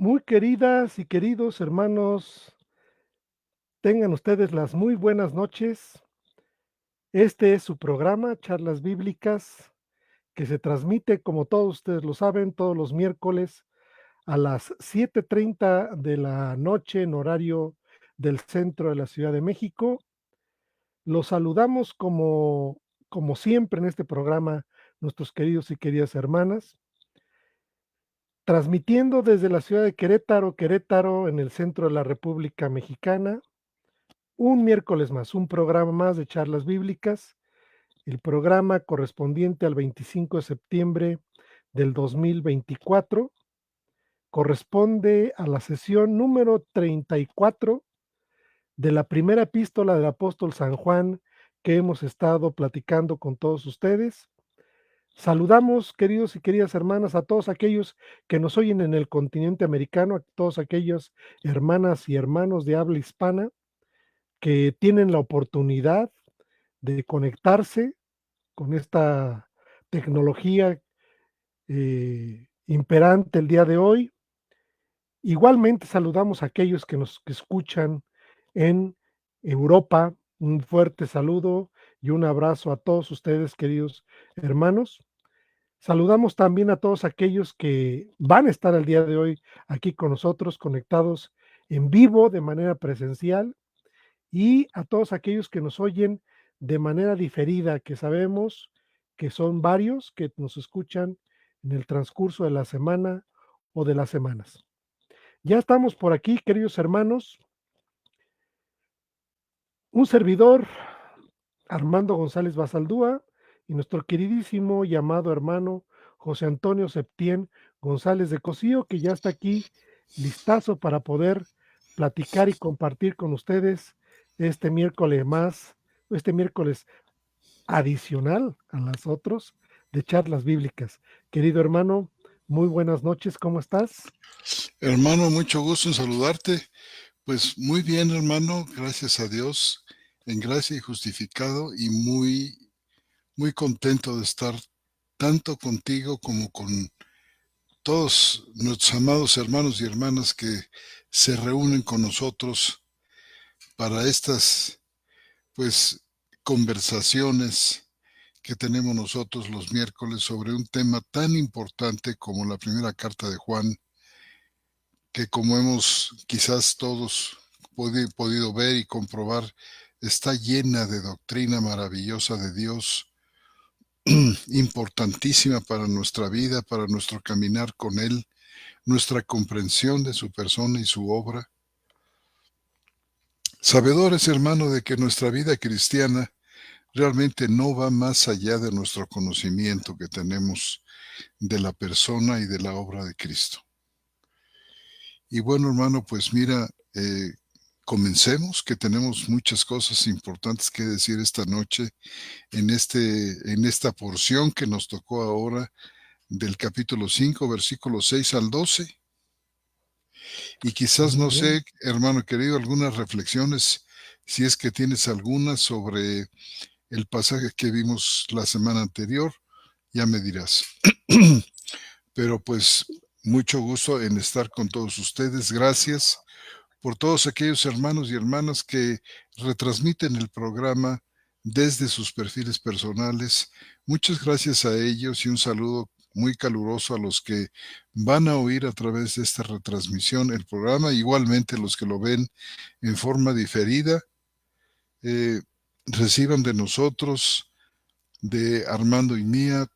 Muy queridas y queridos hermanos, tengan ustedes las muy buenas noches. Este es su programa, Charlas Bíblicas, que se transmite, como todos ustedes lo saben, todos los miércoles a las 7:30 de la noche en horario del centro de la Ciudad de México. Los saludamos como siempre en este programa, nuestros queridos y queridas hermanas, transmitiendo desde la ciudad de Querétaro, en el centro de la República Mexicana. Un miércoles más, un programa más de charlas bíblicas, el programa correspondiente al 25 de septiembre del 2024, corresponde a la sesión número 34 de la primera epístola del apóstol San Juan que hemos estado platicando con todos ustedes. Saludamos, queridos y queridas hermanas, a todos aquellos que nos oyen en el continente americano, a todos aquellos hermanas y hermanos de habla hispana que tienen la oportunidad de conectarse con esta tecnología imperante el día de hoy. Igualmente saludamos a aquellos que escuchan en Europa. Un fuerte saludo y un abrazo a todos ustedes, queridos hermanos. Saludamos también a todos aquellos que van a estar el día de hoy aquí con nosotros, conectados en vivo de manera presencial, y a todos aquellos que nos oyen de manera diferida, que sabemos que son varios que nos escuchan en el transcurso de la semana o de las semanas. Ya estamos por aquí, queridos hermanos. Un servidor, Armando González Basaldúa, y nuestro queridísimo y amado hermano José Antonio Septién González de Cosío, que ya está aquí listazo para poder platicar y compartir con ustedes este miércoles adicional a las otros de charlas bíblicas. Querido hermano, muy buenas noches, ¿cómo estás? Hermano, mucho gusto en saludarte. Pues muy bien, hermano, gracias a Dios, en gracia y justificado, y muy contento de estar tanto contigo como con todos nuestros amados hermanos y hermanas que se reúnen con nosotros para estas, pues, conversaciones que tenemos nosotros los miércoles sobre un tema tan importante como la primera carta de Juan, que como hemos quizás todos podido ver y comprobar, está llena de doctrina maravillosa de Dios, importantísima para nuestra vida, para nuestro caminar con Él, nuestra comprensión de su persona y su obra. Sabedores, hermano, de que nuestra vida cristiana realmente no va más allá de nuestro conocimiento que tenemos de la persona y de la obra de Cristo. Y bueno, hermano, pues mira, comencemos, que tenemos muchas cosas importantes que decir esta noche en esta porción que nos tocó ahora del capítulo 5, versículos 6 al 12. Y quizás, Muy no bien. sé, hermano querido, algunas reflexiones, si es que tienes algunas sobre el pasaje que vimos la semana anterior, ya me dirás. Pero pues mucho gusto en estar con todos ustedes. Gracias por todos aquellos hermanos y hermanas que retransmiten el programa desde sus perfiles personales. Muchas gracias a ellos y un saludo muy caluroso a los que van a oír a través de esta retransmisión el programa, igualmente los que lo ven en forma diferida. Reciban de nosotros, de Armando y mía,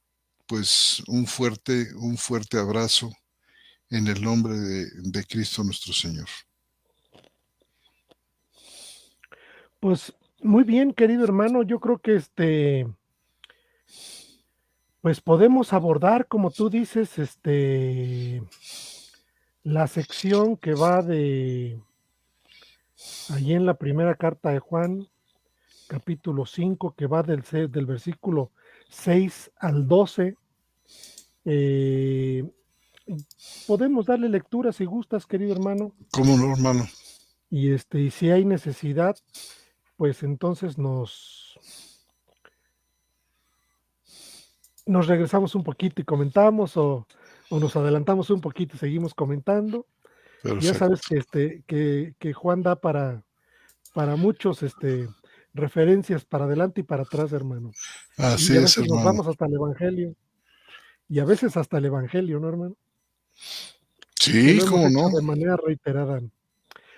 pues un fuerte abrazo en el nombre de Cristo nuestro Señor. Pues muy bien, querido hermano, yo creo que pues podemos abordar, como tú dices, la sección que va de allí en la primera carta de Juan, capítulo 5, que va del versículo 6 al 12. Eh, Podemos darle lectura si gustas, querido hermano, ¿Cómo no, hermano? y si hay necesidad, pues entonces nos regresamos un poquito y comentamos, o nos adelantamos un poquito y seguimos comentando. Ya sabes Perfecto. que Juan da para muchos referencias para adelante y para atrás, hermano. Así Y a es, veces nos hermano. vamos hasta el Evangelio, y a veces hasta el Evangelio, ¿no, hermano? Que Sí, lo hemos cómo hecho no. de manera reiterada.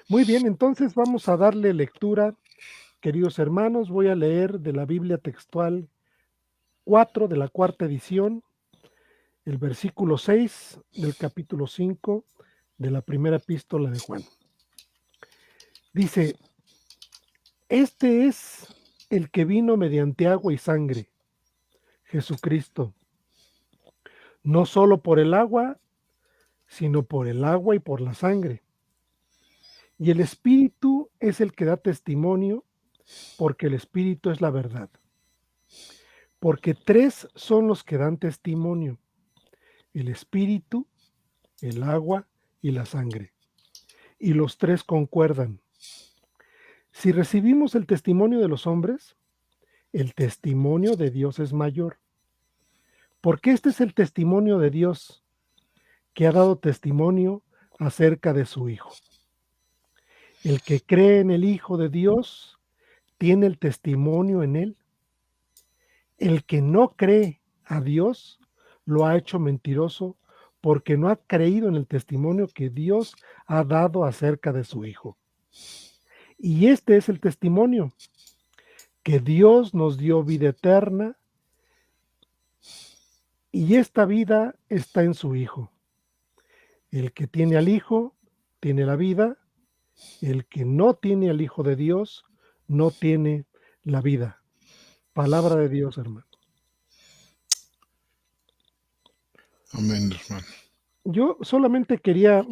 Muy bien, entonces vamos a darle lectura, queridos hermanos. Voy a leer de la Biblia textual 4 de la cuarta edición, el versículo 6 del capítulo 5 de la primera epístola de Juan. Dice: Este es el que vino mediante agua y sangre, Jesucristo, no solo por el agua, sino por el agua y por la sangre. Y el Espíritu es el que da testimonio, porque el Espíritu es la verdad. Porque tres son los que dan testimonio: el Espíritu, el agua y la sangre. Y los tres concuerdan. Si recibimos el testimonio de los hombres, el testimonio de Dios es mayor. Porque este es el testimonio de Dios, que ha dado testimonio acerca de su Hijo. El que cree en el Hijo de Dios tiene el testimonio en él. El que no cree a Dios lo ha hecho mentiroso, porque no ha creído en el testimonio que Dios ha dado acerca de su Hijo. Y este es el testimonio, que Dios nos dio vida eterna, y esta vida está en su Hijo. El que tiene al Hijo tiene la vida. El que no tiene al Hijo de Dios no tiene la vida. Palabra de Dios, hermano. Amén, hermano. Yo solamente quería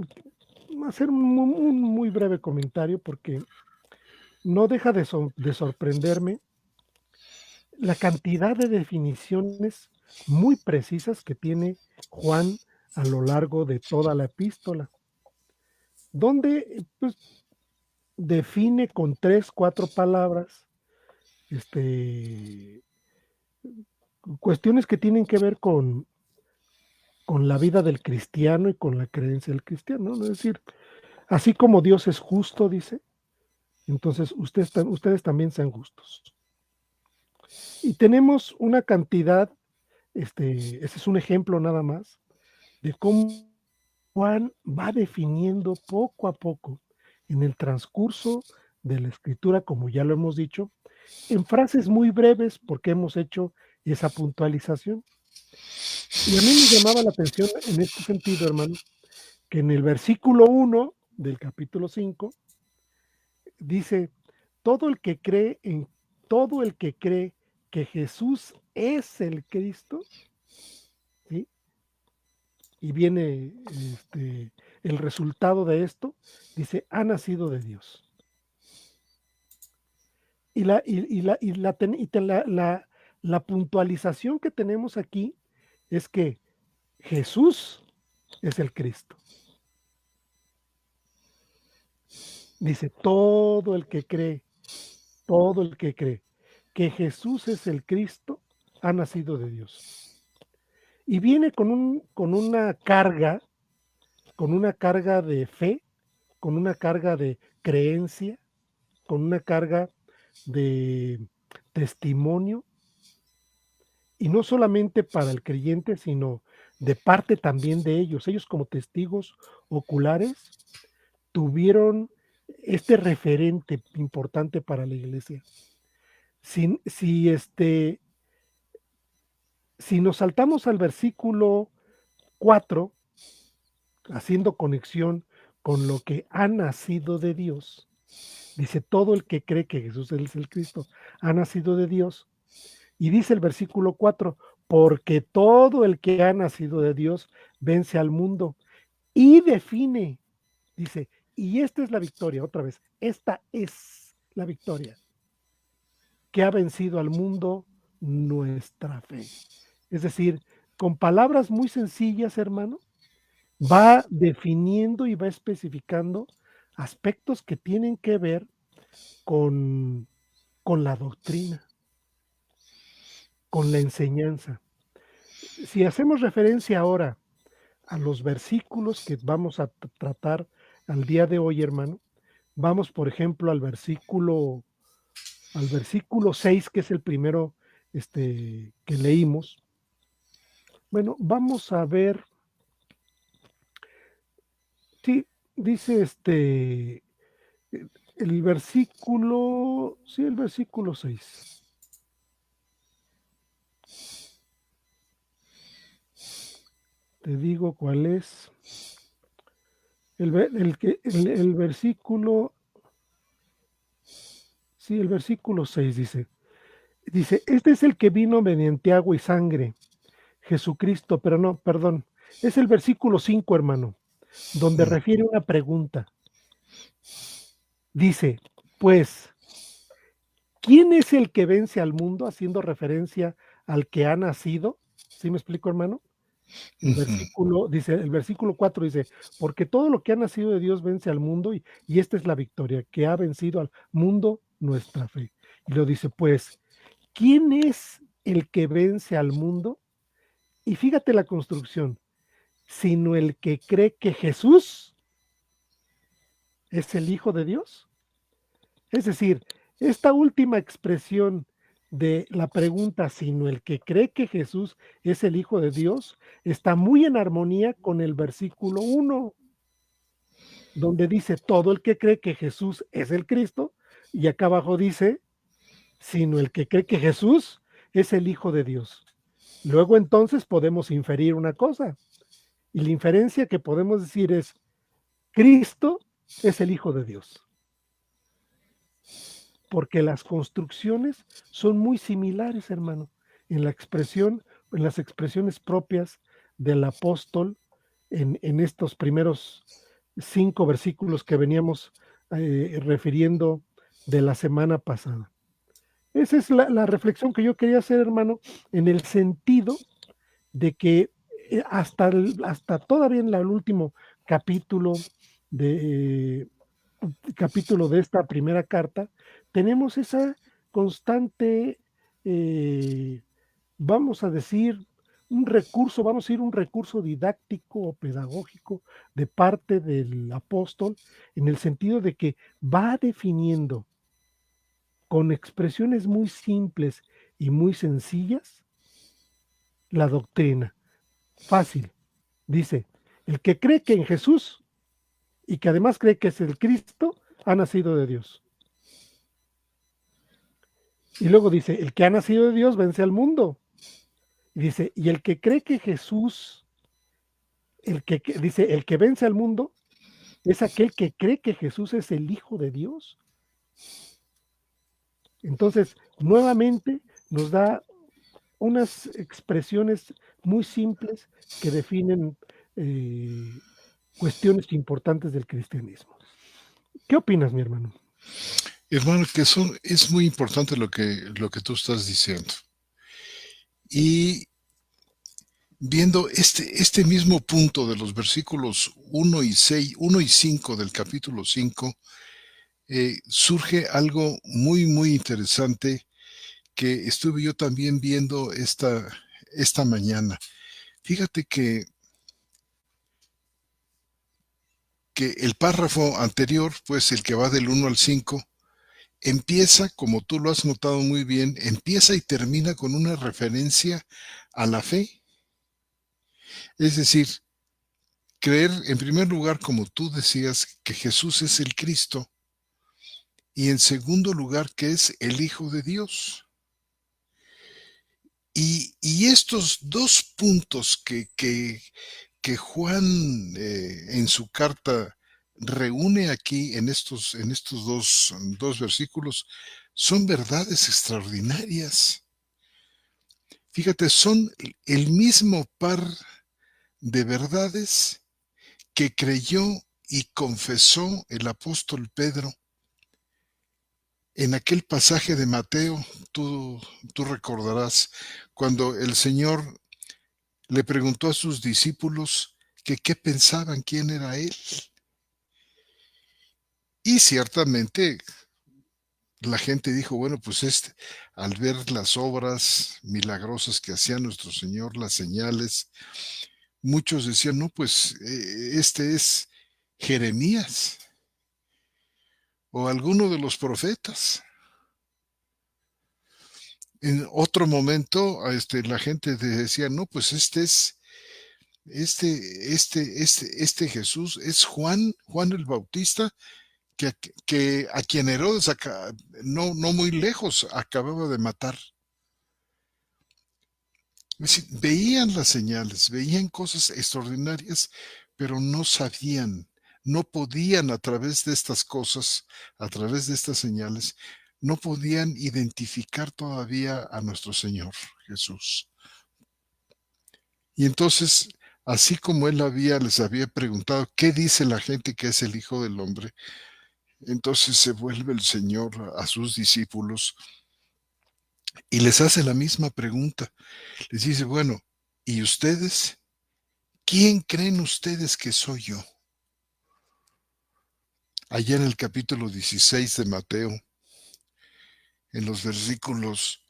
hacer un muy breve comentario, porque no deja de sorprenderme la cantidad de definiciones muy precisas que tiene Juan a lo largo de toda la epístola, donde pues, define con 3, 4 palabras cuestiones que tienen que ver con la vida del cristiano y con la creencia del cristiano, ¿no? Es decir, así como Dios es justo, dice, entonces ustedes también sean justos. Y tenemos una cantidad, ese es un ejemplo nada más, de cómo Juan va definiendo poco a poco en el transcurso de la escritura, como ya lo hemos dicho, en frases muy breves, porque hemos hecho esa puntualización. Y a mí me llamaba la atención en este sentido, hermano, que en el versículo 1 del capítulo 5 dice: todo el que cree en todo el que cree que Jesús es el Cristo, ¿sí? Y viene el resultado de esto, dice, ha nacido de Dios. Y la puntualización que tenemos aquí es que Jesús es el Cristo. Dice, todo el que cree que Jesús es el Cristo, ha nacido de Dios. Y viene con una carga de fe, con una carga de creencia, con una carga de testimonio, y no solamente para el creyente, sino de parte también de ellos. Ellos, como testigos oculares, tuvieron este referente importante para la iglesia. Si nos saltamos al versículo 4, haciendo conexión con lo que ha nacido de Dios, dice, todo el que cree que Jesús es el Cristo ha nacido de Dios. Y dice el versículo 4, porque todo el que ha nacido de Dios vence al mundo. Y define, dice, y esta es la victoria, otra vez, esta es la victoria que ha vencido al mundo, nuestra fe. Es decir, con palabras muy sencillas, hermano, va definiendo y va especificando aspectos que tienen que ver con, con la doctrina, con la enseñanza. Si hacemos referencia ahora a los versículos que vamos a tratar al día de hoy, hermano, vamos, por ejemplo, al versículo 6, que es el primero, que leímos. Bueno, vamos a ver, sí, dice, el versículo, sí, el versículo 6. Te digo cuál es. El versículo, sí, el versículo 6 dice, este es el que vino mediante agua y sangre, Jesucristo, pero no, perdón, es el versículo 5, hermano, donde Mm, refiere una pregunta. Dice, pues, ¿quién es el que vence al mundo? Haciendo referencia al que ha nacido. ¿Sí me explico, hermano? ujú. El versículo 4 dice, porque todo lo que ha nacido de Dios vence al mundo y esta es la victoria, que ha vencido al mundo nuestra fe. Y lo dice, pues, ¿quién es el que vence al mundo? Y fíjate la construcción, sino el que cree que Jesús es el Hijo de Dios. Es decir, esta última expresión de la pregunta, sino el que cree que Jesús es el Hijo de Dios, está muy en armonía con el versículo 1, donde dice todo el que cree que Jesús es el Cristo, y acá abajo dice, sino el que cree que Jesús es el Hijo de Dios. Luego entonces podemos inferir una cosa, y la inferencia que podemos decir es, Cristo es el Hijo de Dios, porque las construcciones son muy similares, hermano, en las expresiones propias del apóstol en estos primeros 5 versículos que veníamos refiriendo de la semana pasada. Esa es la reflexión que yo quería hacer, hermano, en el sentido de que hasta todavía en el último capítulo de, capítulo de esta primera carta, tenemos esa constante, eh, vamos a decir, vamos a ir un recurso didáctico o pedagógico de parte del apóstol, en el sentido de que va definiendo con expresiones muy simples y muy sencillas la doctrina. Fácil. Dice, el que cree que en Jesús y que además cree que es el Cristo, ha nacido de Dios. Y luego dice, el que ha nacido de Dios vence al mundo. Y dice, y el que cree que Jesús, dice, el que vence al mundo es aquel que cree que Jesús es el Hijo de Dios. Entonces, nuevamente nos da unas expresiones muy simples que definen cuestiones importantes del cristianismo. ¿Qué opinas, mi hermano? Hermano, es muy importante lo que tú estás diciendo. Y viendo este mismo punto de los versículos 1 y 5 del capítulo 5, surge algo muy, muy interesante que estuve yo también viendo esta mañana. Fíjate que el párrafo anterior, pues el que va del 1 al 5, empieza, como tú lo has notado muy bien, empieza y termina con una referencia a la fe. Es decir, creer en primer lugar, como tú decías, que Jesús es el Cristo y en segundo lugar que es el Hijo de Dios. Y estos dos puntos que Juan en su carta reúne aquí en estos dos versículos son verdades extraordinarias. Fíjate, son el mismo par de verdades que creyó y confesó el apóstol Pedro en aquel pasaje de Mateo. Tú recordarás cuando el Señor le preguntó a sus discípulos que qué pensaban, quién era él. Y ciertamente la gente dijo, bueno, pues al ver las obras milagrosas que hacía nuestro Señor, las señales, muchos decían, no, pues este es Jeremías o alguno de los profetas. En otro momento, la gente decía, no, pues este Jesús es Juan el Bautista, que a quien Herodes no muy lejos acababa de matar. Es decir, veían las señales, veían cosas extraordinarias, pero no sabían, no podían a través de estas cosas, a través de estas señales, no podían identificar todavía a nuestro Señor Jesús. Y entonces, así como él les había preguntado, ¿qué dice la gente que es el Hijo del Hombre? Entonces se vuelve el Señor a sus discípulos y les hace la misma pregunta. Les dice, bueno, ¿y ustedes? ¿Quién creen ustedes que soy yo? Allá en el capítulo 16 de Mateo, en los versículos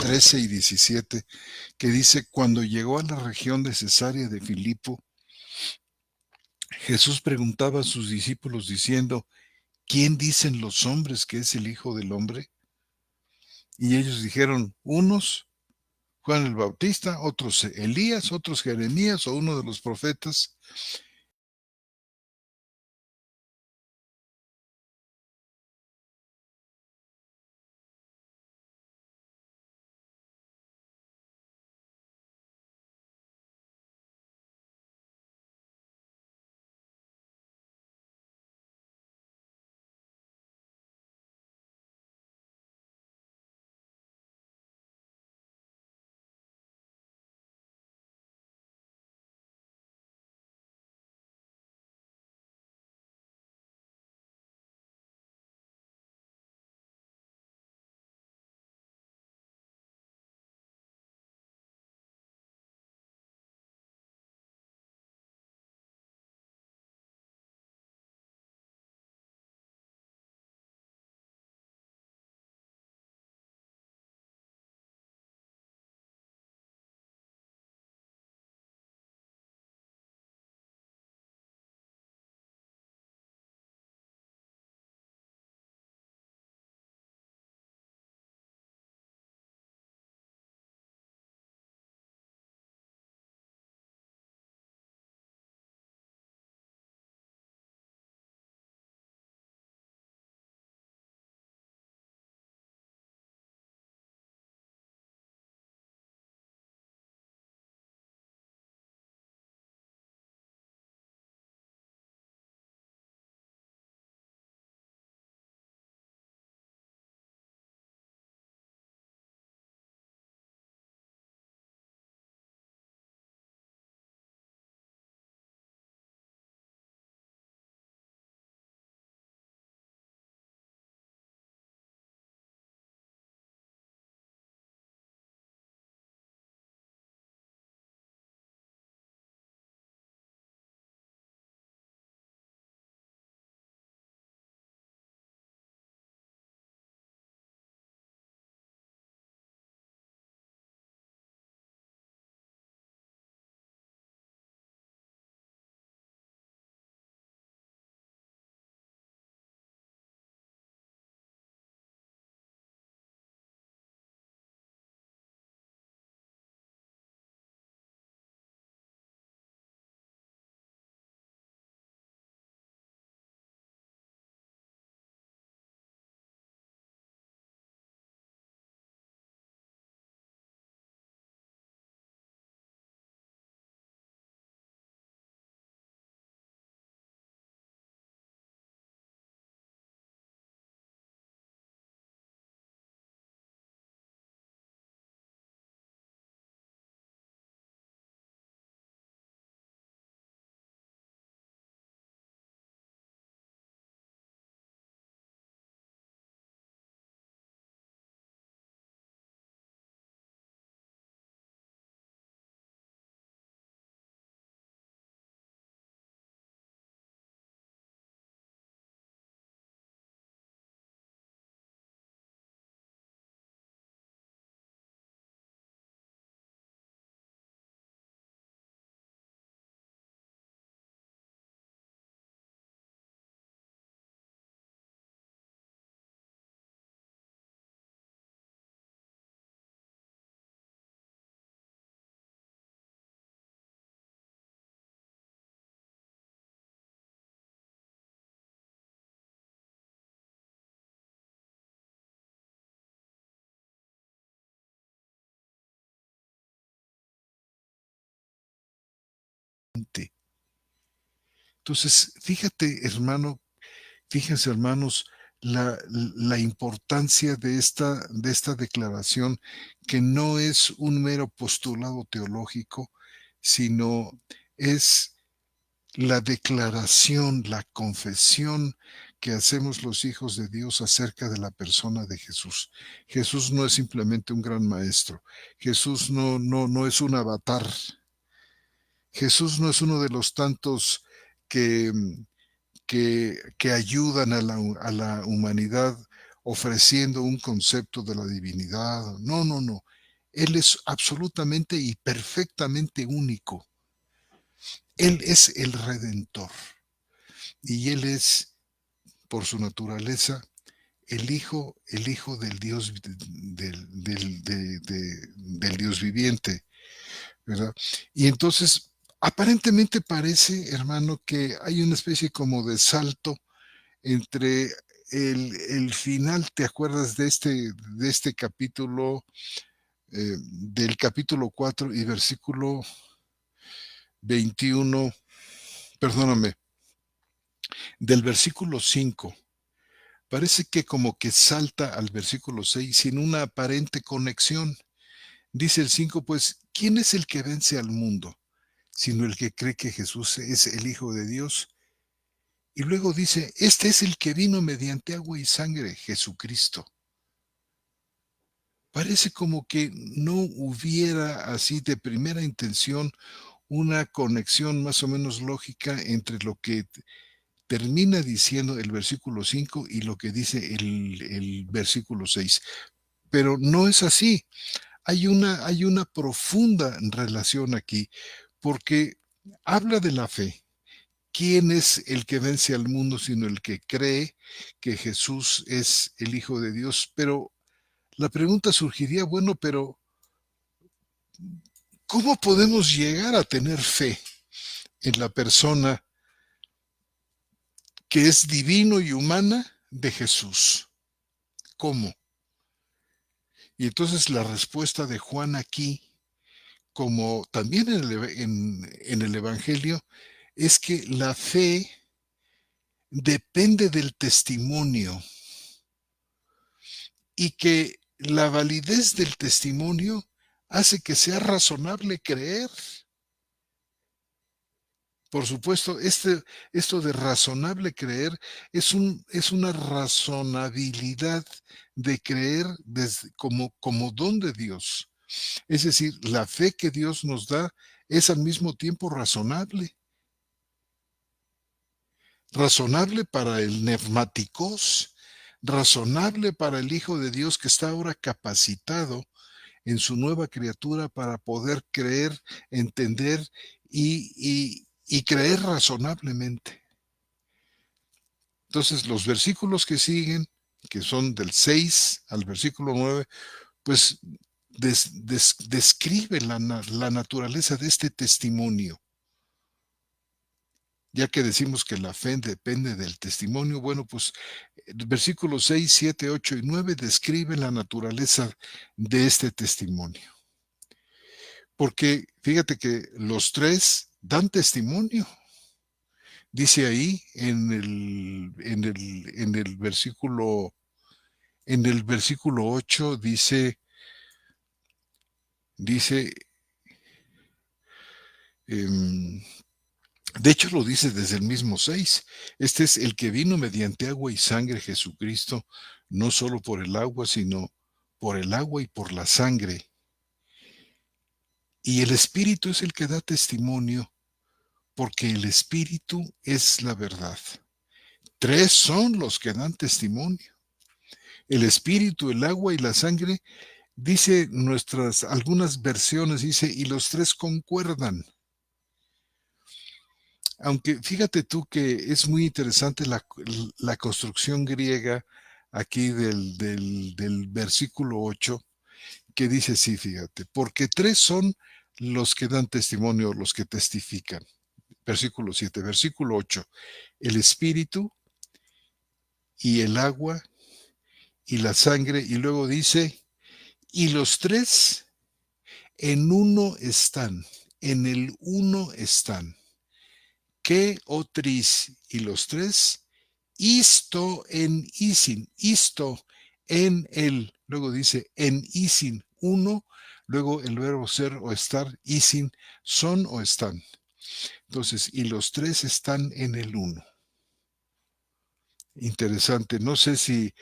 13 y 17, que dice, cuando llegó a la región de Cesarea de Filipo, Jesús preguntaba a sus discípulos diciendo, ¿quién dicen los hombres que es el Hijo del Hombre? Y ellos dijeron, unos Juan el Bautista, otros Elías, otros Jeremías o uno de los profetas. Entonces, fíjense, hermanos, la importancia de esta declaración, que no es un mero postulado teológico, sino es la declaración, la confesión que hacemos los hijos de Dios acerca de la persona de Jesús. Jesús no es simplemente un gran maestro. Jesús no es un avatar. Jesús no es uno de los tantos que, que ayudan a la humanidad ofreciendo un concepto de la divinidad. No, no, no. Él es absolutamente y perfectamente único. Él es el Redentor y Él es, por su naturaleza, el hijo del Dios, del Dios viviente, ¿verdad? Y entonces, aparentemente parece, hermano, que hay una especie como de salto entre el final, ¿te acuerdas de este capítulo, del capítulo 4 y versículo 21, perdóname, del versículo 5? Parece que como que salta al versículo 6 sin una aparente conexión. Dice el 5, pues, ¿quién es el que vence al mundo? Sino el que cree que Jesús es el Hijo de Dios. Y luego dice, este es el que vino mediante agua y sangre, Jesucristo. Parece como que no hubiera así de primera intención una conexión más o menos lógica entre lo que termina diciendo el versículo 5 y lo que dice el versículo 6. Pero no es así. Hay una profunda relación aquí, porque habla de la fe. ¿Quién es el que vence al mundo sino el que cree que Jesús es el Hijo de Dios? Pero la pregunta surgiría, bueno, pero ¿cómo podemos llegar a tener fe en la persona que es divino y humana de Jesús? ¿Cómo? Y entonces la respuesta de Juan aquí, como también en el Evangelio, es que la fe depende del testimonio y que la validez del testimonio hace que sea razonable creer. Por supuesto, esto de razonable creer es una razonabilidad de creer como don de Dios. Es decir, la fe que Dios nos da es al mismo tiempo razonable. Razonable para el neumáticos, razonable para el Hijo de Dios que está ahora capacitado en su nueva criatura para poder creer, entender y creer razonablemente. Entonces, los versículos que siguen, que son del 6 al versículo 9, pues describen la naturaleza de este testimonio. Ya que decimos que la fe depende del testimonio, bueno, pues versículos 6, 7, 8 y 9 describen la naturaleza de este testimonio. Porque fíjate que los tres dan testimonio. Dice ahí en el versículo 8 dice, em, de hecho lo dice desde el mismo 6. Este es el que vino mediante agua y sangre, Jesucristo, no solo por el agua, sino por el agua y por la sangre. Y el Espíritu es el que da testimonio, porque el Espíritu es la verdad. Tres son los que dan testimonio. El Espíritu, el agua y la sangre, dice algunas versiones, dice, y los tres concuerdan. Aunque fíjate tú que es muy interesante la construcción griega aquí del versículo 8, que dice sí, fíjate, porque tres son los que dan testimonio, los que testifican. Versículo 7, versículo 8, el espíritu y el agua y la sangre, y luego dice, y los tres en uno están, en el uno están. que o tris, y los tres, isto en isin, isto en el, luego dice en isin, uno, luego el verbo ser o estar, isin, son o están. Entonces, y los tres están en el uno. Interesante, no sé si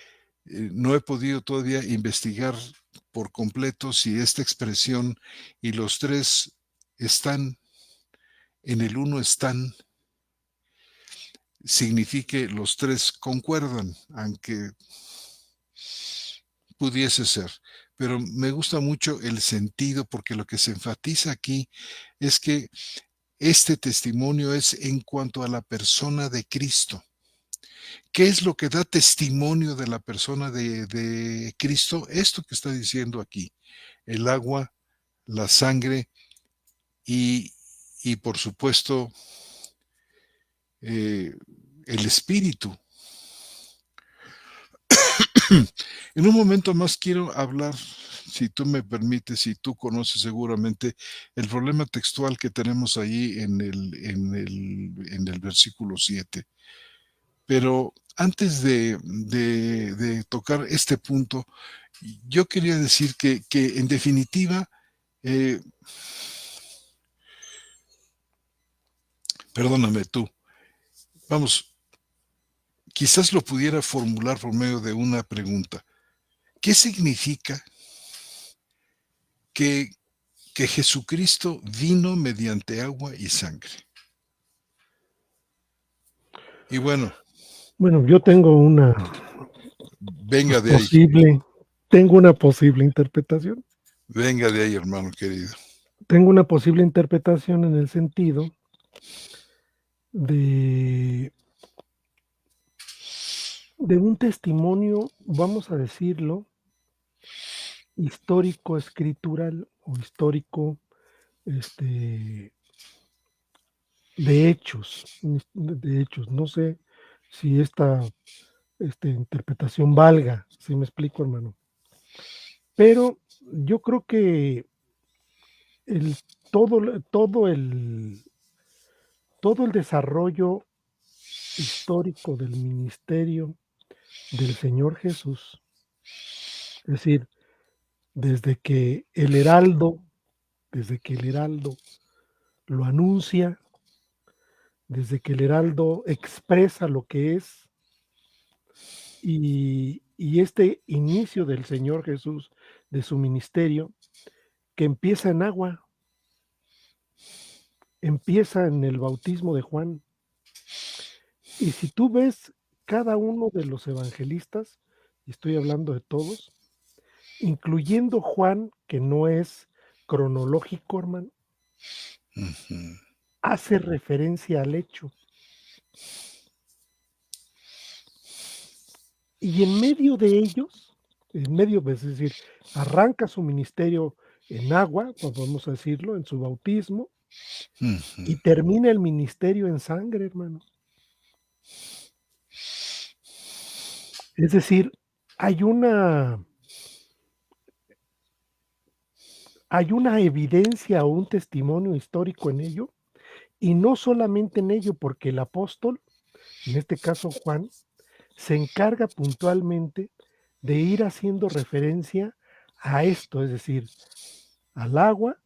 no he podido todavía investigar por completo si esta expresión y los tres están en el uno están signifique los tres concuerdan, aunque pudiese ser. Pero me gusta mucho el sentido porque lo que se enfatiza aquí es que este testimonio es en cuanto a la persona de Cristo. ¿Qué es lo que da testimonio de la persona de Cristo? Esto que está diciendo aquí, el agua, la sangre y, y por supuesto el espíritu. En un momento más quiero hablar, si tú me permites, si tú conoces seguramente el problema textual que tenemos ahí en el versículo 7. Pero antes de tocar este punto, yo quería decir que en definitiva, eh, perdóname tú, vamos, quizás lo pudiera formular por medio de una pregunta. ¿Qué significa que, que Jesucristo vino mediante agua y sangre? Y bueno, Bueno, yo tengo una venga de ahí, tengo una posible interpretación. venga de ahí, hermano querido. Tengo una posible interpretación en el sentido de, de un testimonio, vamos a decirlo, histórico escritural o histórico, este, de hechos. No sé si esta interpretación valga, si me explico, hermano. Pero yo creo que el, todo, todo el desarrollo histórico del ministerio del Señor Jesús, es decir, desde que el heraldo, desde que el heraldo lo anuncia, desde que el heraldo expresa lo que es, y este inicio del Señor Jesús, de su ministerio, que empieza en agua, empieza en el bautismo de Juan. Y si tú ves cada uno de los evangelistas, y estoy hablando de todos, incluyendo Juan, que no es cronológico, hermano, Ujú. hace referencia al hecho. Y en medio de ellos, es decir, arranca su ministerio en agua, vamos a decirlo, en su bautismo, Ujú. y termina el ministerio en sangre, hermano. Es decir, hay una, hay una evidencia o un testimonio histórico en ello, y no solamente en ello, porque el apóstol, en este caso Juan, se encarga puntualmente de ir haciendo referencia a esto, es decir, al agua,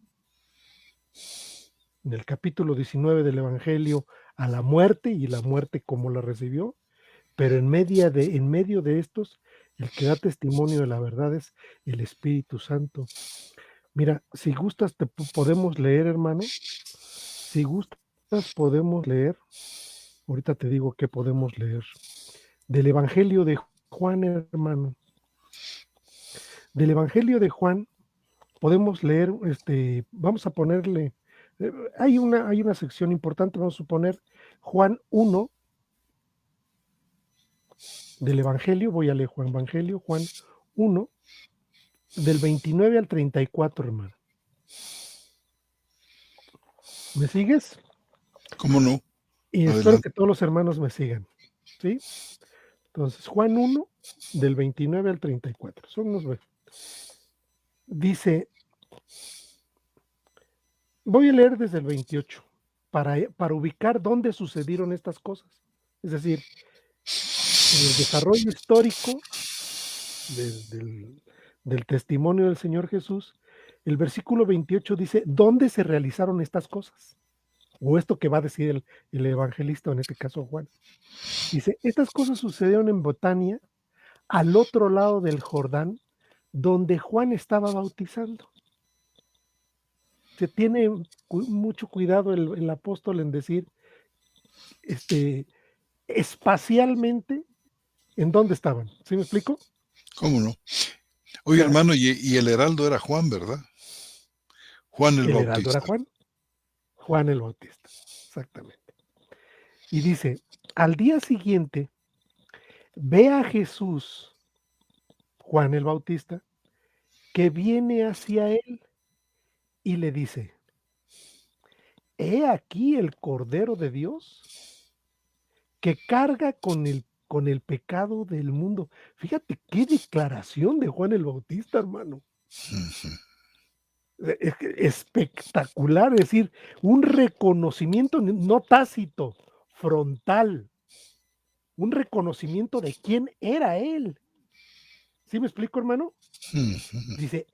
en el capítulo 19 del Evangelio, a la muerte y la muerte como la recibió, pero en medio de estos, el que da testimonio de la verdad es el Espíritu Santo. Mira, si gustas, podemos leer, hermano. Si gustas, podemos leer. Ahorita te digo qué podemos leer. Del Evangelio de Juan, hermano. Del Evangelio de Juan podemos leer, vamos a ponerle, hay una sección importante, vamos a suponer Juan 1 del Evangelio, voy a leer Juan Evangelio, Juan 1, del 29 al 34, hermano. ¿Me sigues? ¿Cómo no? Y espero Adelante. que todos los hermanos me sigan, ¿sí? Entonces, Juan 1, del 29 al 34, son unos, dice, voy a leer desde el 28. para ubicar dónde sucedieron estas cosas. Es decir, en el desarrollo histórico del testimonio del Señor Jesús, el versículo 28 dice, ¿dónde se realizaron estas cosas? O esto que va a decir el evangelista, en este caso Juan. Dice, estas cosas sucedieron en Betania, al otro lado del Jordán, donde Juan estaba bautizando. Se tiene mucho cuidado el apóstol en decir, espacialmente, ¿en dónde estaban? ¿Sí me explico? ¿Cómo no? O Oye, sea, hermano, y el heraldo era Juan, ¿verdad? Juan el el heraldo era Bautista. Juan el Bautista, exactamente. Y dice, al día siguiente, ve a Jesús, Juan el Bautista, que viene hacia él y le dice, he aquí el Cordero de Dios que carga con el pecado del mundo. Fíjate qué declaración de Juan el Bautista, hermano. Espectacular, es decir, un reconocimiento no tácito, frontal, un reconocimiento de quién era él. ¿Sí me explico, hermano? Dice,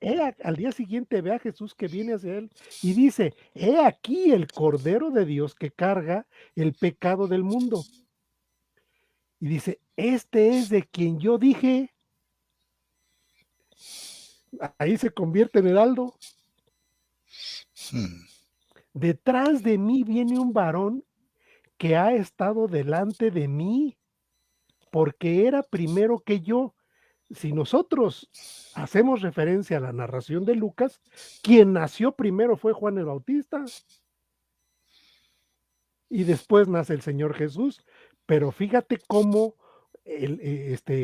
al día siguiente ve a Jesús que viene hacia él y dice, he aquí el Cordero de Dios que carga el pecado del mundo. Y dice, este es de quien yo dije, ahí se convierte en heraldo. Detrás de mí viene un varón que ha estado delante de mí, porque era primero que yo. Si nosotros hacemos referencia a la narración de Lucas, quien nació primero fue Juan el Bautista. Y después nace el Señor Jesús. Pero fíjate cómo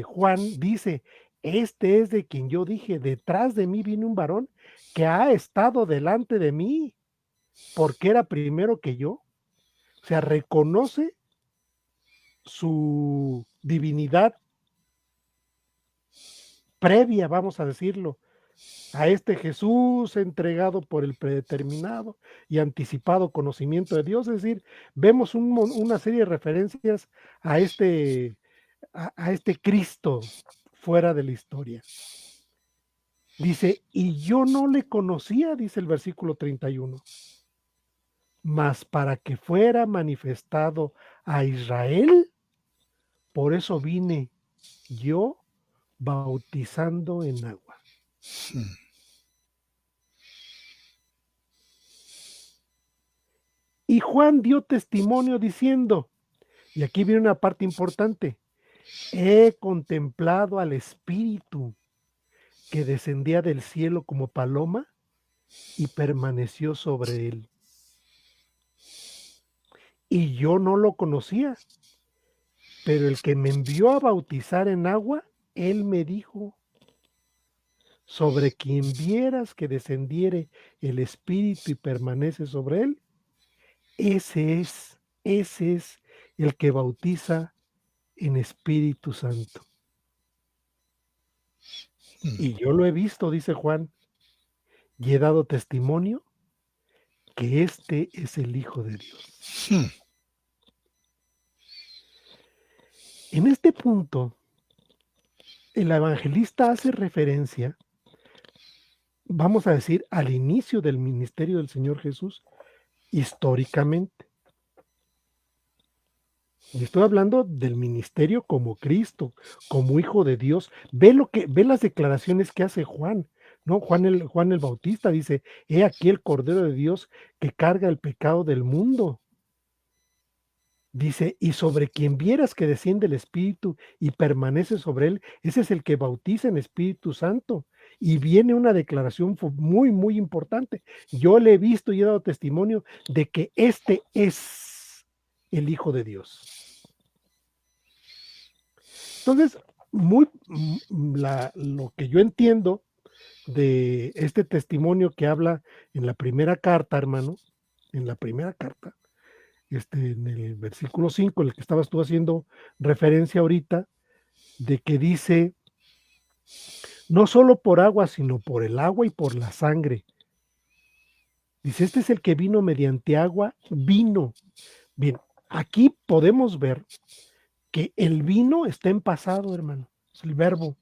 Juan dice, este es de quien yo dije, detrás de mí viene un varón que ha estado delante de mí, porque era primero que yo. O sea, reconoce su divinidad previa, vamos a decirlo, a este Jesús entregado por el predeterminado y anticipado conocimiento de Dios. Es decir, vemos una serie de referencias a este Cristo fuera de la historia. Dice, y yo no le conocía, dice el versículo 31, mas para que fuera manifestado a Israel, por eso vine yo bautizando en agua. Y Juan dio testimonio diciendo, y aquí viene una parte importante, he contemplado al Espíritu que descendía del cielo como paloma y permaneció sobre él. Y yo no lo conocía, pero el que me envió a bautizar en agua, él me dijo, sobre quien vieras que descendiere el Espíritu y permanece sobre él, ese es el que bautiza en Espíritu Santo. Y yo lo he visto, dice Juan, y he dado testimonio que este es el Hijo de Dios. En este punto, el evangelista hace referencia, vamos a decir, al inicio del ministerio del Señor Jesús, históricamente. Y estoy hablando del ministerio como Cristo, como Hijo de Dios. Ve las declaraciones que hace Juan, ¿no? Juan el Bautista dice, he aquí el Cordero de Dios que carga el pecado del mundo. Dice, y sobre quien vieras que desciende el Espíritu y permanece sobre él, ese es el que bautiza en Espíritu Santo. Y viene una declaración muy, muy importante. Yo le he visto y he dado testimonio de que este es el Hijo de Dios. Entonces, lo que yo entiendo de este testimonio que habla en la primera carta, hermano, en la primera carta, en el versículo 5, el que estabas tú haciendo referencia ahorita, de que dice, no solo por agua, sino por el agua y por la sangre. Dice, este es el que vino mediante agua, vino. Bien, aquí podemos ver que el vino está en pasado, hermano. Es el verbo.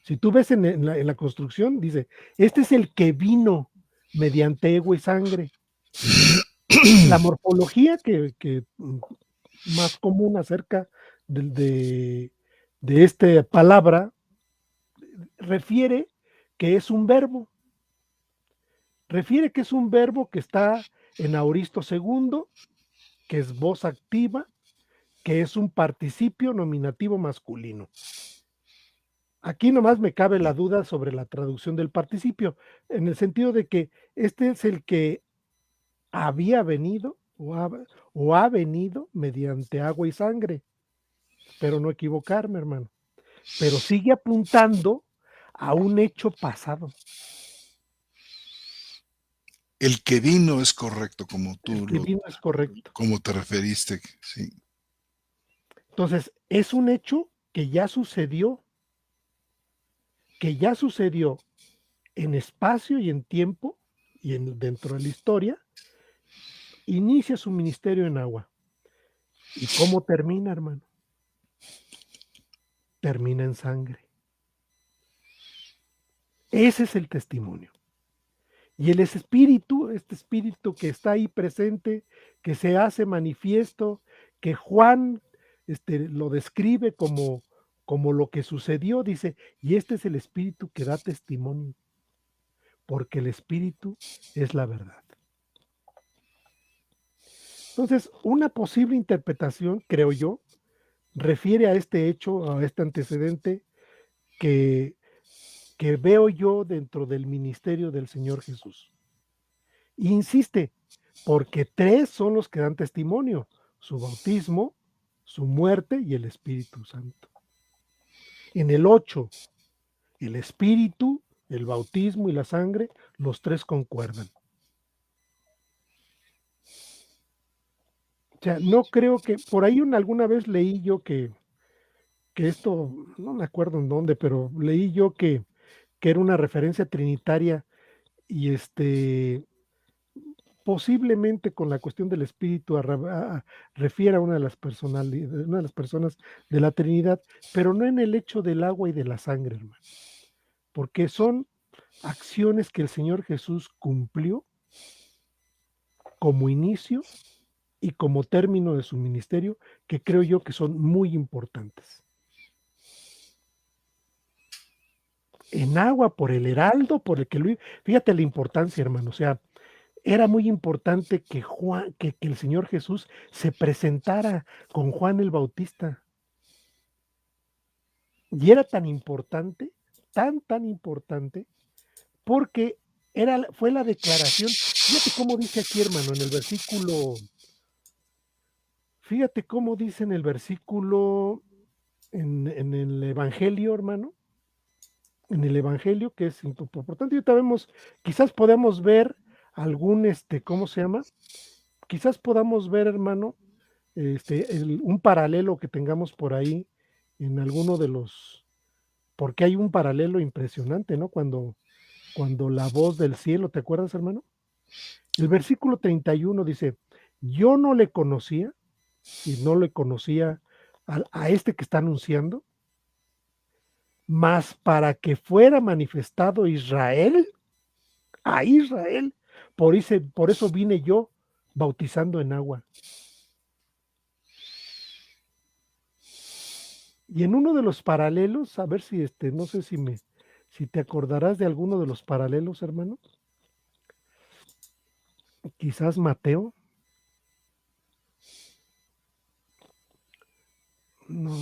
Si tú ves en la construcción, dice, este es el que vino mediante agua y sangre. La morfología que más común acerca de esta palabra refiere que es un verbo. Refiere que es un verbo que está en aoristo segundo, que es voz activa, que es un participio nominativo masculino. Aquí nomás me cabe la duda sobre la traducción del participio, en el sentido de que este es el que había venido o ha venido mediante agua y sangre. Espero no equivocarme, hermano. Pero sigue apuntando a un hecho pasado. El que vino es correcto, como El tú que vino es correcto. como te referiste, sí. Entonces, es un hecho que ya sucedió en espacio y en tiempo y dentro de la historia, inicia su ministerio en agua. ¿Y cómo termina, hermano? Termina en sangre. Ese es el testimonio. Y el espíritu, este espíritu que está ahí presente, que se hace manifiesto, que Juan lo describe como lo que sucedió, dice, y este es el espíritu que da testimonio, porque el espíritu es la verdad. Entonces, una posible interpretación, creo yo, refiere a este hecho, a este antecedente que, que veo yo dentro del ministerio del Señor Jesús. Insiste, porque tres son los que dan testimonio, su bautismo, su muerte y el Espíritu Santo. En el 8, el Espíritu, el bautismo y la sangre, los tres concuerdan. O sea, no creo que, por ahí alguna vez leí yo que esto, no me acuerdo en dónde, pero leí yo que era una referencia trinitaria y posiblemente con la cuestión del espíritu refiere a una de las personas de la Trinidad, pero no en el hecho del agua y de la sangre, hermano, porque son acciones que el Señor Jesús cumplió como inicio y como término de su ministerio, que creo yo que son muy importantes. En agua, por el heraldo, por el que lo... Fíjate la importancia, hermano, o sea, era muy importante que el Señor Jesús se presentara con Juan el Bautista. Y era tan importante, tan importante, porque fue la declaración. Fíjate cómo dice aquí, hermano, en el versículo, fíjate cómo dice en el versículo, en el Evangelio, hermano, en el Evangelio, que es importante. Ahorita vemos, quizás podamos ver algún, ¿cómo se llama? Quizás podamos ver, hermano, un paralelo que tengamos por ahí en alguno de los, porque hay un paralelo impresionante, ¿no? Cuando la voz del cielo, ¿te acuerdas, hermano? El versículo 31 dice, yo no le conocía, y no le conocía a este que está anunciando, mas para que fuera manifestado Israel, a Israel, por eso vine yo bautizando en agua. Y en uno de los paralelos, a ver si no sé si te acordarás de alguno de los paralelos, hermano. Quizás Mateo. No,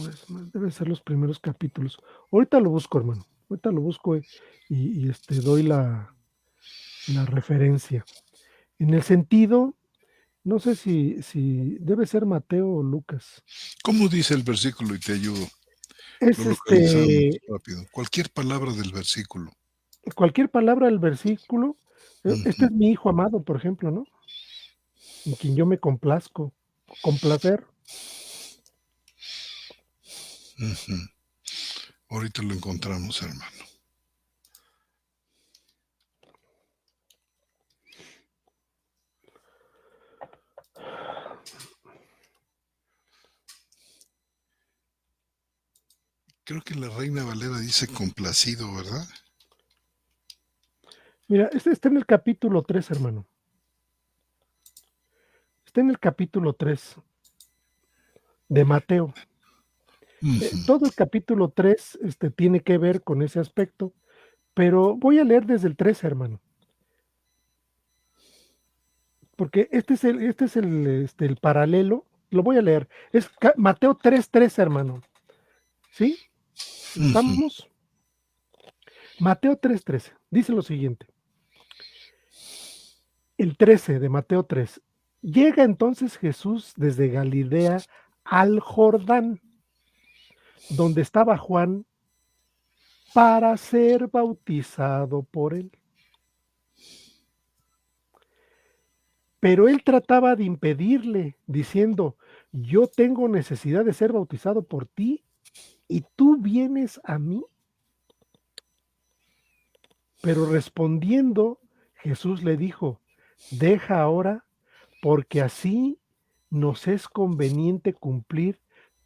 deben ser los primeros capítulos. Ahorita lo busco, hermano. Ahorita lo busco y doy la referencia. En el sentido, no sé si debe ser Mateo o Lucas. ¿Cómo dice el versículo? Y te ayudo. Es Lo localizamos rápido. Cualquier palabra del versículo. cualquier palabra del versículo. Este Ujú, es mi hijo amado, por ejemplo, ¿no? En quien yo me complazco. Complacer. ujú. Ahorita lo encontramos, hermano. Creo que la Reina Valera dice complacido, ¿verdad? Mira, este está en el capítulo 3, hermano. Está en el capítulo 3 de Mateo. Todo el capítulo 3 tiene que ver con ese aspecto, pero voy a leer desde el 3, hermano. Porque el paralelo, lo voy a leer. Es Mateo 3:3, hermano. ¿Sí? ¿Estamos? Mateo 3:13. Dice lo siguiente. El 13 de Mateo 3. Llega entonces Jesús desde Galilea al Jordán, donde estaba Juan, para ser bautizado por él. Pero él trataba de impedirle, diciendo: yo tengo necesidad de ser bautizado por ti, y tú vienes a mí. Pero respondiendo, Jesús le dijo: deja ahora, porque así nos es conveniente cumplir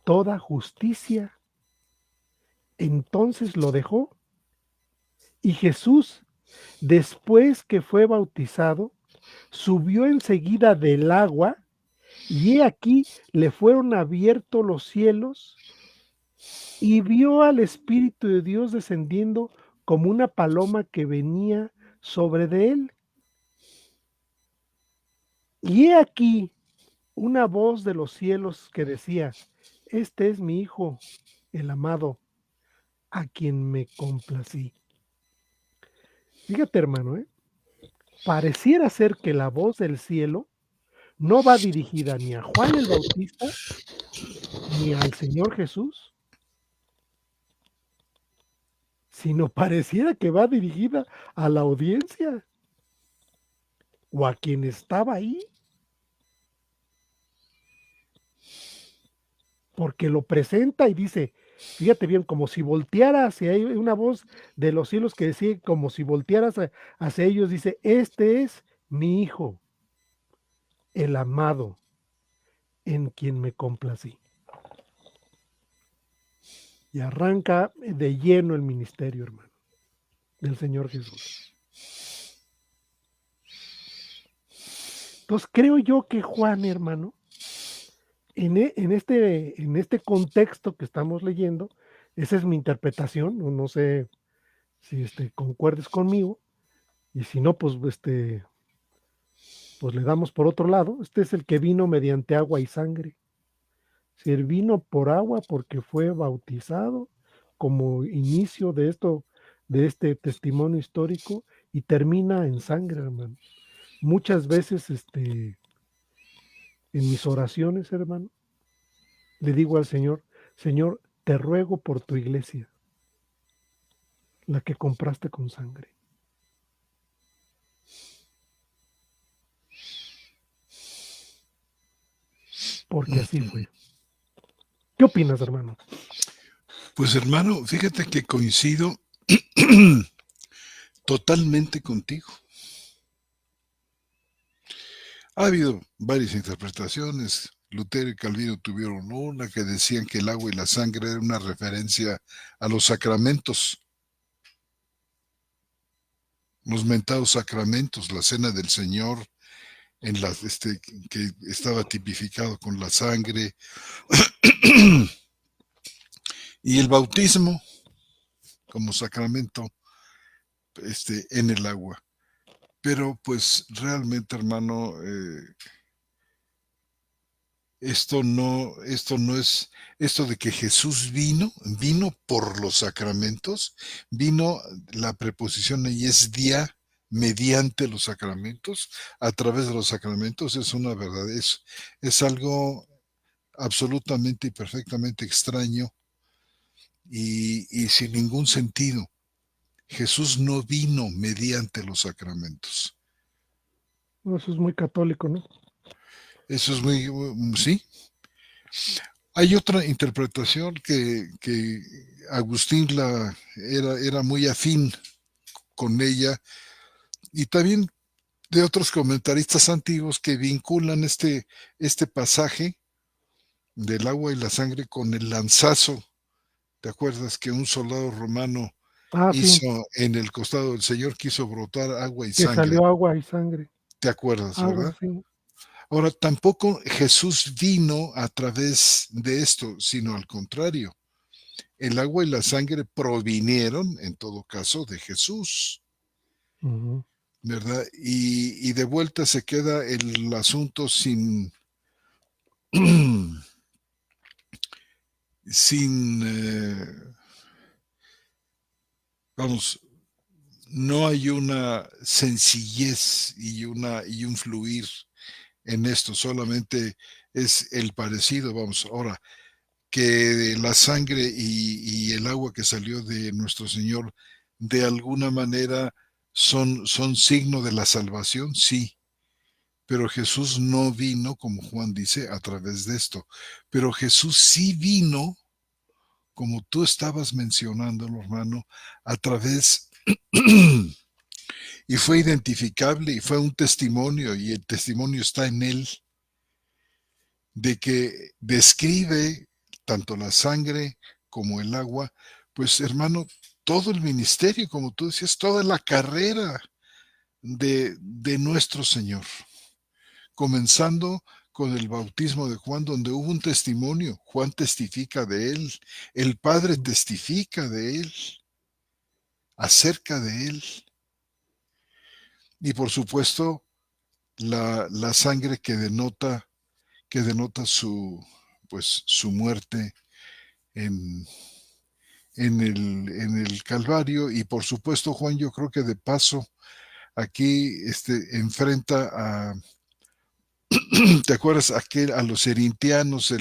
toda justicia. Entonces lo dejó. Y Jesús, después que fue bautizado, subió enseguida del agua, y he aquí le fueron abiertos los cielos, y vio al Espíritu de Dios descendiendo como una paloma que venía sobre de él. Y he aquí una voz de los cielos que decía: este es mi Hijo, el amado, a quien me complací. Fíjate, hermano, pareciera ser que la voz del cielo no va dirigida ni a Juan el Bautista ni al Señor Jesús, sino pareciera que va dirigida a la audiencia o a quien estaba ahí, porque lo presenta y dice, fíjate bien, como si volteara hacia ellos, una voz de los cielos que decía, como si voltearas hacia ellos, dice: este es mi Hijo, el amado, en quien me complací. Y arranca de lleno el ministerio, hermano, del Señor Jesús. Entonces creo yo que Juan, hermano, en este contexto que estamos leyendo, esa es mi interpretación, no sé si concuerdes conmigo, y si no, pues pues le damos por otro lado. Este es el que vino mediante agua y sangre. Si él vino por agua porque fue bautizado como inicio de esto, de este testimonio histórico, y termina en sangre, hermano. Muchas veces en mis oraciones, hermano, le digo al Señor: Señor, te ruego por tu iglesia, la que compraste con sangre. Porque así fue. ¿Qué opinas, hermano? Pues hermano, fíjate que coincido totalmente contigo. Ha habido varias interpretaciones. Lutero y Calvino tuvieron una que decían que el agua y la sangre era una referencia a los sacramentos, los mentados sacramentos, la cena del Señor, que estaba tipificado con la sangre, y el bautismo como sacramento en el agua. Pero pues realmente, hermano, esto no es, esto de que Jesús vino por los sacramentos, la preposición ahí es dia, mediante los sacramentos, a través de los sacramentos, es una verdad, es algo absolutamente y perfectamente extraño y sin ningún sentido. Jesús no vino mediante los sacramentos. Eso es muy católico, ¿no? Eso es muy, sí. Hay otra interpretación que Agustín era muy afín con ella, y también de otros comentaristas antiguos que vinculan este pasaje del agua y la sangre con el lanzazo ¿Te acuerdas que un soldado romano Ah, sí, hizo en el costado del Señor, quiso brotar agua y que sangre? salió agua y sangre. ¿Te acuerdas, Agua, verdad? sí. Ahora, tampoco Jesús vino a través de esto, sino al contrario. El agua y la sangre provinieron, en todo caso, de Jesús, Ujú, ¿verdad? Y de vuelta se queda el asunto sin, sin, vamos, no hay una sencillez y un fluir en esto, solamente es el parecido, vamos. Ahora, que la sangre y el agua que salió de nuestro Señor de alguna manera son signo de la salvación, sí, pero Jesús no vino, como Juan dice, a través de esto. Pero Jesús sí vino, como tú estabas mencionando, hermano, a través y fue identificable y fue un testimonio y el testimonio está en él de que describe tanto la sangre como el agua, pues hermano, todo el ministerio, como tú decías, toda la carrera de nuestro Señor, comenzando con el bautismo de Juan, donde hubo un testimonio, Juan testifica de él, el Padre mm, testifica de él, acerca de él, y por supuesto la sangre que denota su, pues, su muerte en, en el Calvario. Y por supuesto, Juan, yo creo que de paso aquí enfrenta a, ¿te acuerdas? Aquel, a los erintianos,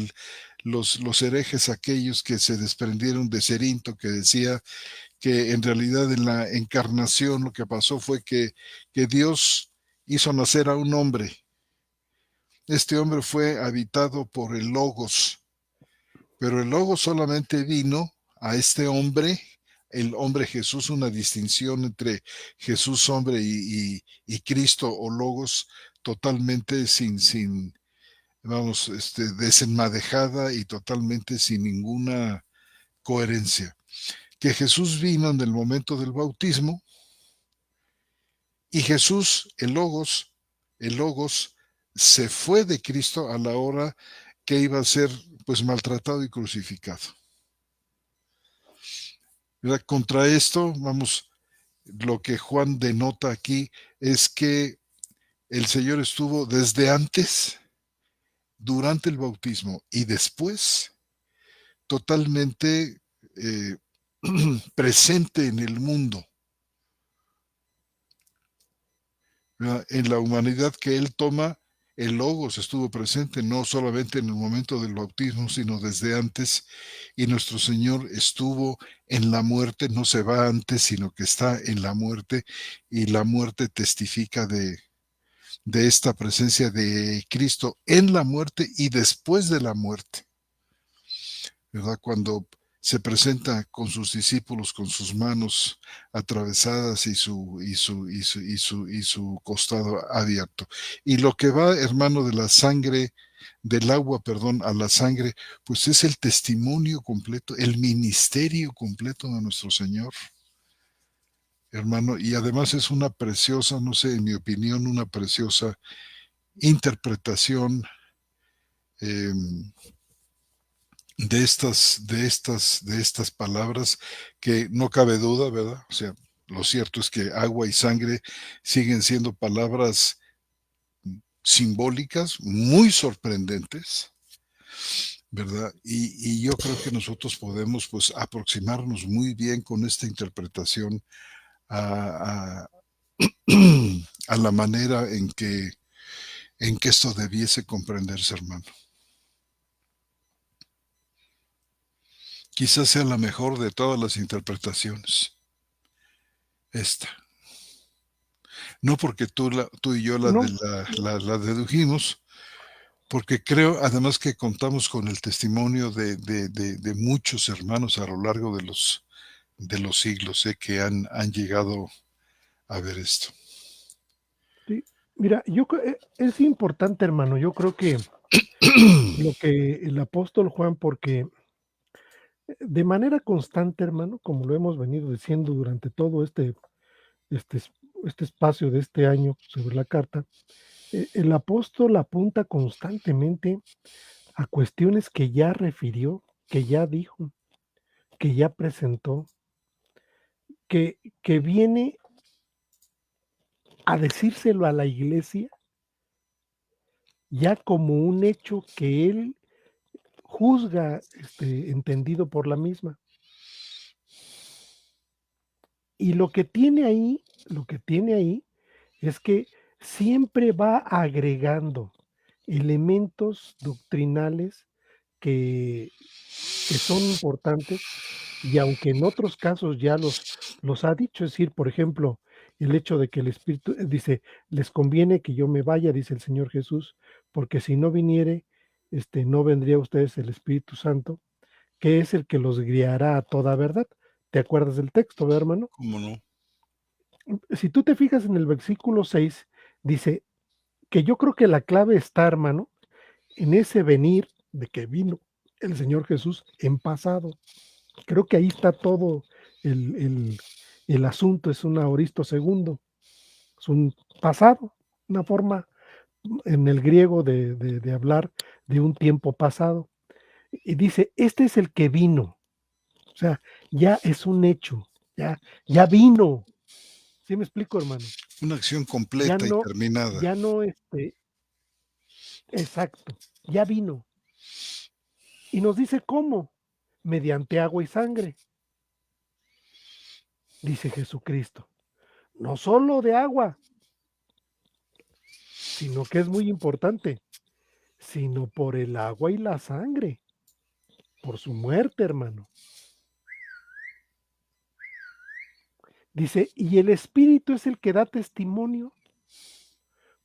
los herejes aquellos que se desprendieron de Cerinto, que decía que en realidad en la encarnación lo que pasó fue que Dios hizo nacer a un hombre. Este hombre fue habitado por el Logos, pero el Logos solamente vino a este hombre, el hombre Jesús, una distinción entre Jesús hombre y Cristo o Logos totalmente sin vamos, desenmadejada y totalmente sin ninguna coherencia. Que Jesús vino en el momento del bautismo y Jesús, el Logos, se fue de Cristo a la hora que iba a ser pues maltratado y crucificado. ¿Verdad? Contra esto, vamos, lo que Juan denota aquí es que el Señor estuvo desde antes, durante el bautismo y después totalmente eh, presente en el mundo, ¿verdad? En la humanidad que Él toma, el Logos estuvo presente no solamente en el momento del bautismo, sino desde antes, y nuestro Señor estuvo en la muerte, no se va antes, sino que está en la muerte, y la muerte testifica de esta presencia de Cristo en la muerte y después de la muerte, ¿verdad? Cuando se presenta con sus discípulos con sus manos atravesadas y su costado abierto. Y lo que va, hermano, de la sangre, del agua, perdón, a la sangre, pues es el testimonio completo, el ministerio completo de nuestro Señor, hermano, y además es una preciosa, no sé, en mi opinión, una preciosa interpretación eh, de estas palabras que no cabe duda, ¿verdad? O sea, lo cierto es que agua y sangre siguen siendo palabras simbólicas, muy sorprendentes, ¿verdad? Y yo creo que nosotros podemos pues aproximarnos muy bien con esta interpretación a, a, a la manera en que esto debiese comprenderse, hermano. Quizás sea la mejor de todas las interpretaciones, esta. No porque tú y yo no, la dedujimos, porque creo además que contamos con el testimonio de muchos hermanos a lo largo de los siglos que han llegado a ver esto. sí. Mira, es importante, hermano, yo creo que lo que el apóstol Juan, porque De manera constante, hermano, como lo hemos venido diciendo durante todo este, es- este espacio de este año sobre la carta, el apóstol apunta constantemente a cuestiones que ya refirió, que ya dijo, que ya presentó, que viene a decírselo a la iglesia ya como un hecho que él juzga, entendido por la misma. Y lo que tiene ahí es que siempre va agregando elementos doctrinales que, que son importantes y aunque en otros casos ya los ha dicho, es decir, por ejemplo, el hecho de que el Espíritu dice, les conviene que yo me vaya, dice el Señor Jesús, porque si no viniere, no vendría a ustedes el Espíritu Santo, que es el que los guiará a toda verdad. ¿Te acuerdas del texto, verdad, hermano? ¿Cómo no? Si tú te fijas en el versículo 6, dice que yo creo que la clave está, hermano, en ese venir de que vino el Señor Jesús en pasado. Creo que ahí está todo el, el, el asunto, es un aoristo segundo, es un pasado, una forma en el griego de hablar de un tiempo pasado. Y dice, este es el que vino, o sea, ya es un hecho, ya vino. ¿Sí me explico, hermano? Una acción Ya completa y no, terminada. ya no, exacto, ya vino. Y nos dice cómo, mediante agua y sangre, dice Jesucristo. No solo de agua, sino que es muy importante, sino por el agua y la sangre, por su muerte, hermano. Dice, y el Espíritu es el que da testimonio,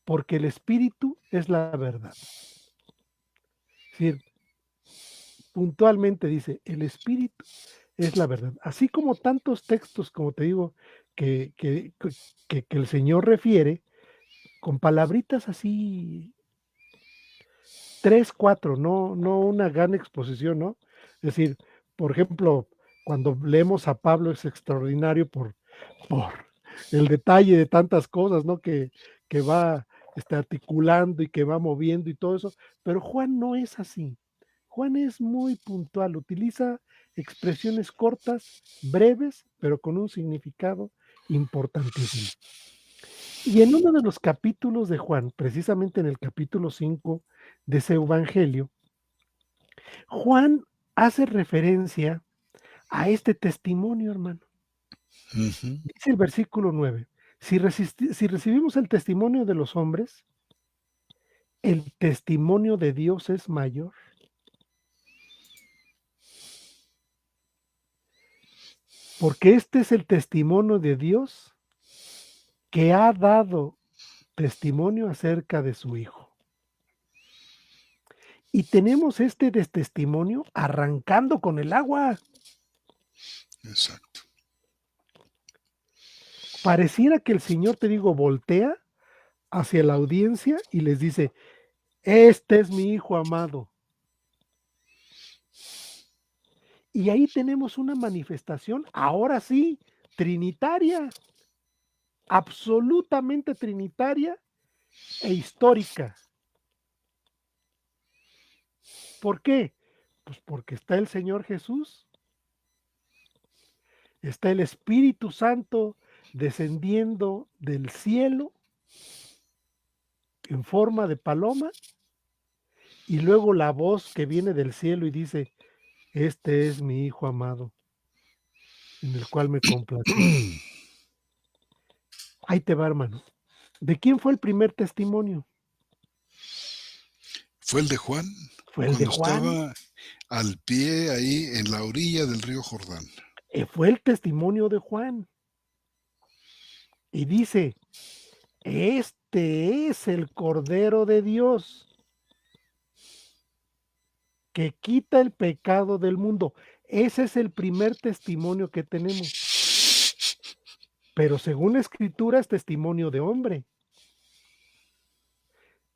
porque el Espíritu es la verdad. Es decir, puntualmente dice, el Espíritu es la verdad. Así como tantos textos, como te digo, que el Señor refiere, con palabritas así, 3 4 no una gran exposición, ¿no? Es decir, por ejemplo, cuando leemos a Pablo es extraordinario por el detalle de tantas cosas, ¿no? Que va, articulando y que va moviendo y todo eso, pero Juan no es así. Juan es muy puntual, utiliza expresiones cortas, breves, pero con un significado importantísimo. Y en uno de los capítulos de Juan, precisamente en el capítulo 5 de ese evangelio, Juan hace referencia a este testimonio, hermano. Ujú. Dice el versículo 9, si recibimos el testimonio de los hombres, el testimonio de Dios es mayor, porque este es el testimonio de Dios que ha dado testimonio acerca de su Hijo. Y tenemos este testimonio arrancando con el agua. Exacto. Pareciera que el Señor, te digo, voltea hacia la audiencia y les dice, este es mi Hijo amado. Y ahí tenemos una manifestación, ahora sí, trinitaria, absolutamente trinitaria e histórica. ¿Por qué? Pues porque está el Señor Jesús, está el Espíritu Santo descendiendo del cielo en forma de paloma y luego la voz que viene del cielo y dice, este es mi Hijo amado, en el cual me complazco. Ahí te va, hermano. ¿De quién fue el primer testimonio? Fue el de Juan, Fue el de cuando Juan. estaba al pie ahí en la orilla del río Jordán. Fue el testimonio de Juan. Y dice, este es el Cordero de Dios que quita el pecado del mundo. Ese es el primer testimonio que tenemos. Pero según la Escritura es testimonio de hombre.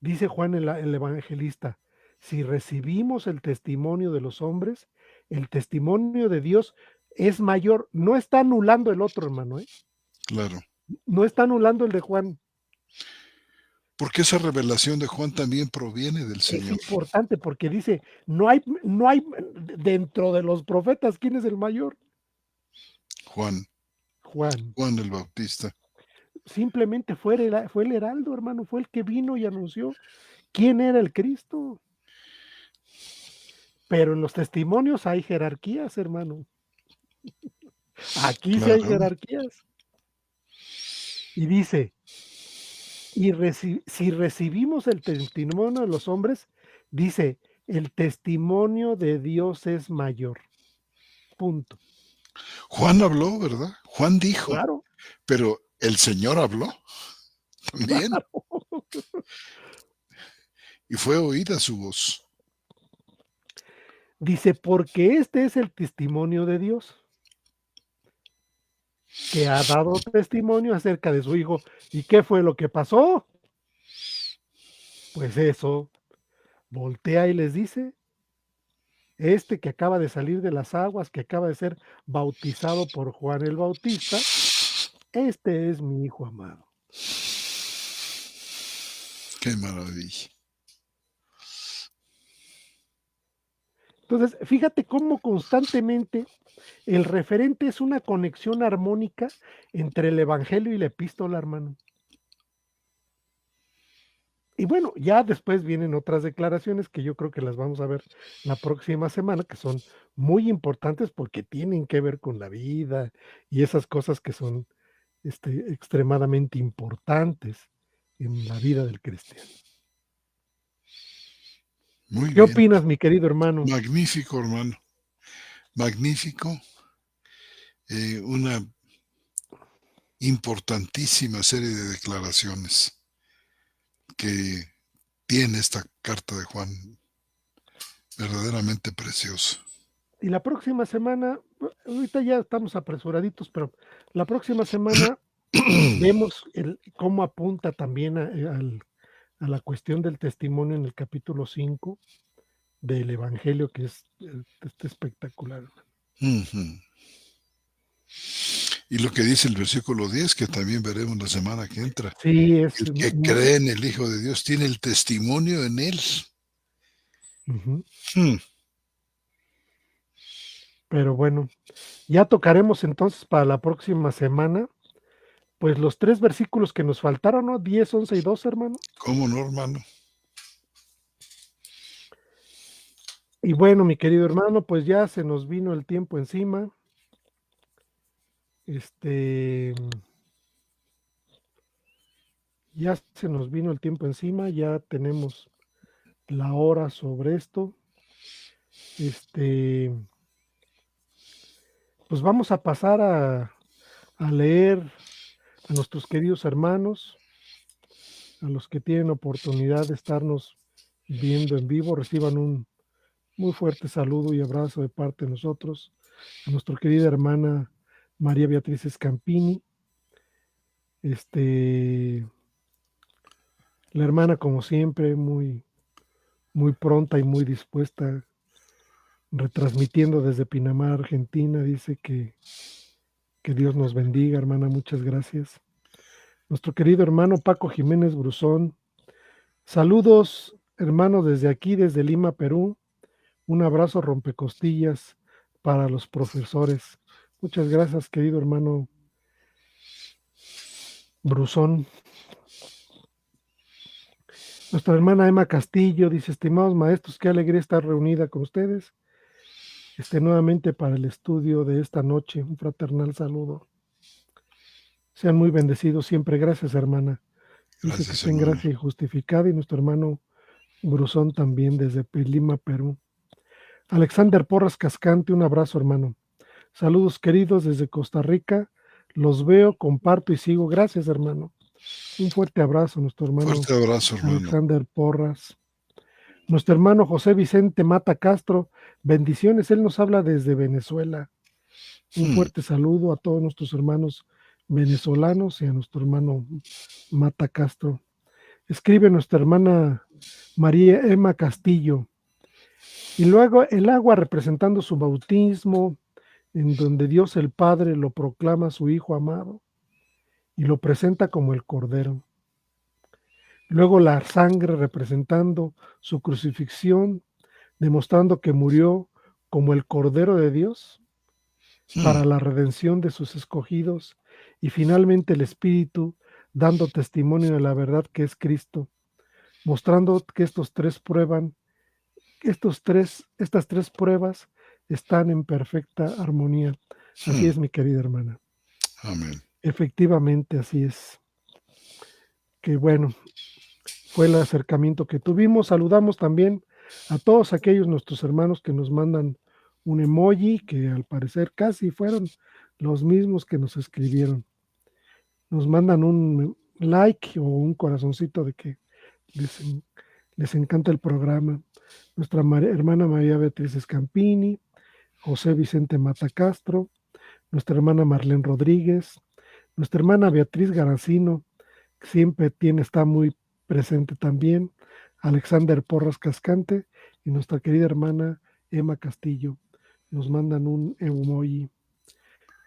Dice Juan el evangelista, si recibimos el testimonio de los hombres, el testimonio de Dios es mayor. No está anulando el otro, hermano, ¿eh? Claro. No está anulando el de Juan. Porque esa revelación de Juan también proviene del Es Señor. importante porque dice, no hay dentro de los profetas, ¿quién es el mayor? Juan, Juan. Juan el Bautista. Simplemente fue el heraldo, hermano, fue el que vino y anunció quién era el Cristo. Pero en los testimonios hay jerarquías, hermano. Aquí sí hay Claro. jerarquías. Y dice, si recibimos el testimonio de los hombres, dice, el testimonio de Dios es mayor. Punto. Juan habló, ¿verdad? Juan dijo, Claro, pero el Señor habló también claro. y fue oída su voz. Dice, porque este es el testimonio de Dios, que ha dado testimonio acerca de su Hijo. ¿Y qué fue lo que pasó? Pues eso, voltea y les dice, este que acaba de salir de las aguas, que acaba de ser bautizado por Juan el Bautista, este es mi Hijo amado. Qué maravilla. Entonces, fíjate cómo constantemente el referente es una conexión armónica entre el Evangelio y la epístola, hermano. Y bueno, ya después vienen otras declaraciones que yo creo que las vamos a ver la próxima semana, que son muy importantes porque tienen que ver con la vida y esas cosas que son extremadamente importantes en la vida del cristiano. Muy ¿Qué bien. opinas, mi querido hermano? Magnífico, hermano. Magnífico. Una importantísima serie de declaraciones que tiene esta carta de Juan. Verdaderamente preciosa. Y la próxima semana, ahorita ya estamos apresuraditos, pero la próxima semana vemos cómo apunta también a la cuestión del testimonio en el capítulo 5 del Evangelio, que es espectacular. Ujú. Y lo que dice el versículo 10, que también veremos la semana que entra. Sí, es El que cree en el Hijo de Dios tiene el testimonio en él. Ujú. Hmm. Pero bueno, ya tocaremos entonces para la próxima semana, pues los 3 versículos que nos faltaron, ¿no? 10, 11 y 12, hermano. ¿Cómo no, hermano? Y bueno, mi querido hermano, pues ya se nos vino el tiempo encima. Ya se nos vino el tiempo encima, ya tenemos la hora sobre esto. Pues vamos a pasar a leer a nuestros queridos hermanos, a los que tienen oportunidad de estarnos viendo en vivo, reciban un muy fuerte saludo y abrazo de parte de nosotros, a nuestra querida hermana María Beatriz Scampini, la hermana como siempre, muy, muy pronta y muy dispuesta, retransmitiendo desde Pinamar, Argentina, dice que Dios nos bendiga, hermana, muchas gracias. Nuestro querido hermano Paco Jiménez Bruzón, saludos, hermano, desde aquí, desde Lima, Perú. Un abrazo rompecostillas para los profesores. Muchas gracias, querido hermano Bruzón. Nuestra hermana Emma Castillo dice, estimados maestros, qué alegría estar reunida con ustedes. Nuevamente para el estudio de esta noche, un fraternal saludo. Sean muy bendecidos siempre. Gracias, hermana. Dice que Gracias, está en hermano. gracia y justificada. Y nuestro hermano Bruzón también desde Lima, Perú. Alexander Porras Cascante, un abrazo, hermano. Saludos queridos desde Costa Rica. Los veo, comparto y sigo. Gracias, hermano. Un fuerte abrazo, nuestro hermano Fuerte abrazo, hermano. Alexander Porras. Nuestro hermano José Vicente Mata Castro. Bendiciones. Él nos habla desde Venezuela. Un fuerte saludo a todos nuestros hermanos venezolanos y a nuestro hermano Mata Castro. Escribe nuestra hermana María Emma Castillo. Y luego el agua representando su bautismo, en donde Dios el Padre lo proclama su Hijo amado y lo presenta como el Cordero. Luego la sangre representando su crucifixión, demostrando que murió como el Cordero de Dios Mm, para la redención de sus escogidos. Y finalmente el Espíritu dando testimonio de la verdad que es Cristo, mostrando que estas tres pruebas están en perfecta armonía. Así mm. es, mi querida hermana. Amén. Efectivamente, así es. Que bueno, fue el acercamiento que tuvimos. Saludamos también a todos aquellos nuestros hermanos que nos mandan un emoji, que al parecer casi fueron los mismos que nos escribieron. Nos mandan un like o un corazoncito de que les, les encanta el programa. Nuestra hermana María Beatriz Escampini, José Vicente Matacastro, nuestra hermana Marlene Rodríguez, nuestra hermana Beatriz Garacino, que siempre está muy presente también, Alexander Porras Cascante y nuestra querida hermana Emma Castillo. Nos mandan un emoji.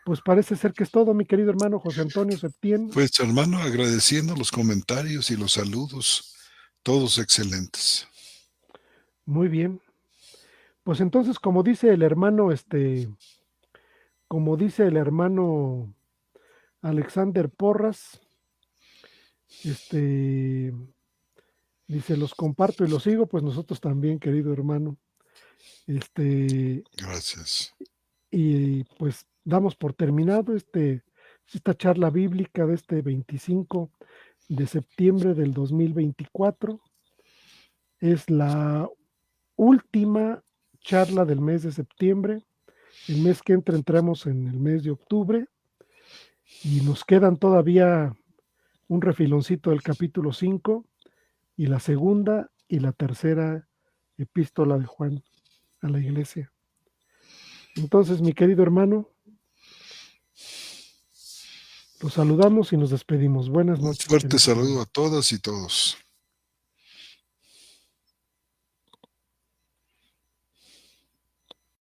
Pues parece ser que es todo, mi querido hermano José Antonio Septién. Pues, hermano, agradeciendo los comentarios y los saludos, todos excelentes. Muy bien. Pues entonces, como dice el hermano Alexander Porras, este, dice, los comparto y los sigo, pues nosotros también, querido hermano. Gracias. Y pues damos por terminado esta charla bíblica de este 25 de septiembre del 2024. Es la última charla del mes de septiembre. El mes que entra entramos en el mes de octubre y nos quedan todavía un refiloncito del capítulo 5 y la segunda y la tercera epístola de Juan a la iglesia. Entonces, mi querido hermano, los saludamos y nos despedimos. Buenas Un noches, fuerte querido saludo hermano. a todas y todos.